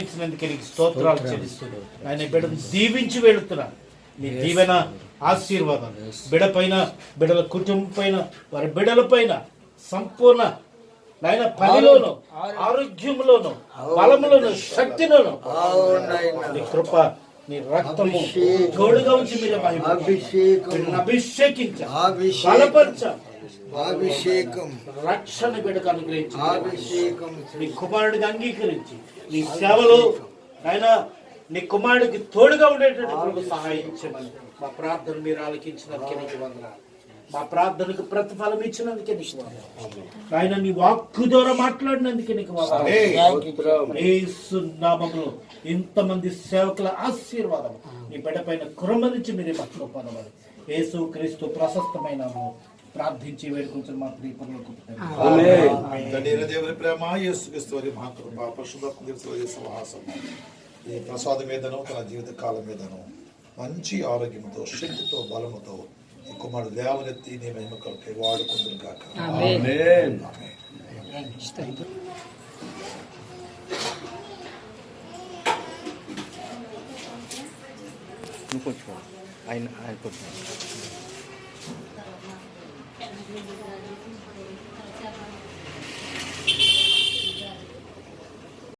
ఇచ్చినందుకే నీకు స్తోత్రాలు చెల్లిస్తున్నాను. ఆయన బిడ్డను దీవించి వెళుతున్నాను. నీ దీవెన ఆశీర్వాదం బిడ పైన, బిడల కుటుంబం పైన, వారి బిడల పైన సంపూర్ణ నాయన పనిలోను, ఆరోగ్యంలోను, బలములోను, శక్తిలోను నీ కృప, నీ రక్తము తోడుగా ఉంచి మీరు అభిషేకించాలి, బలపరచాలి. అభిషేకం రక్షణ బిడ్డకు అనుగ్రహించి అభిషేకం నీ కుమారుడికి అంగీకరించి నీ సేవలో ఆయన నీ కుమారుడికి తోడుగా ఉండేటటువంటి సహాయం చేయమని మా ప్రార్థన మీరు ఆలకించినందుకే నీకు వందనాలు. మా ప్రార్థనకు ప్రతిఫలం ఇచ్చినందుకే నీకు వందనాలు. ఆయన నీ వాక్కు ద్వారా మాట్లాడినందుకే నీకు వందనాలు. యేసు నామములో ఇంతమంది సేవకుల ఆశీర్వాదం నీ బిడ్డ పైన కురమరించి మీరే మట్టులో పొందమని యేసు క్రీస్తు ప్రశస్తమైన ప్రార్థించి వేడుకుంటున్న మా ప్రియపరులకు దేవుని ప్రేమ, యేసుక్రీస్తు వారి మహాకృప, పరిశుద్ధాత్మ దేవుని సహవాసం ఈ ప్రసాదం మీదను తన జీవిత కాలం మీదను మంచి ఆరోగ్యంతో, శక్తితో, బలముతో ఈ కుమారుడు లేవనెత్తి నీ మహిమ కొరకై వాడుకుందును గాక. ఆమేన్. ఆయన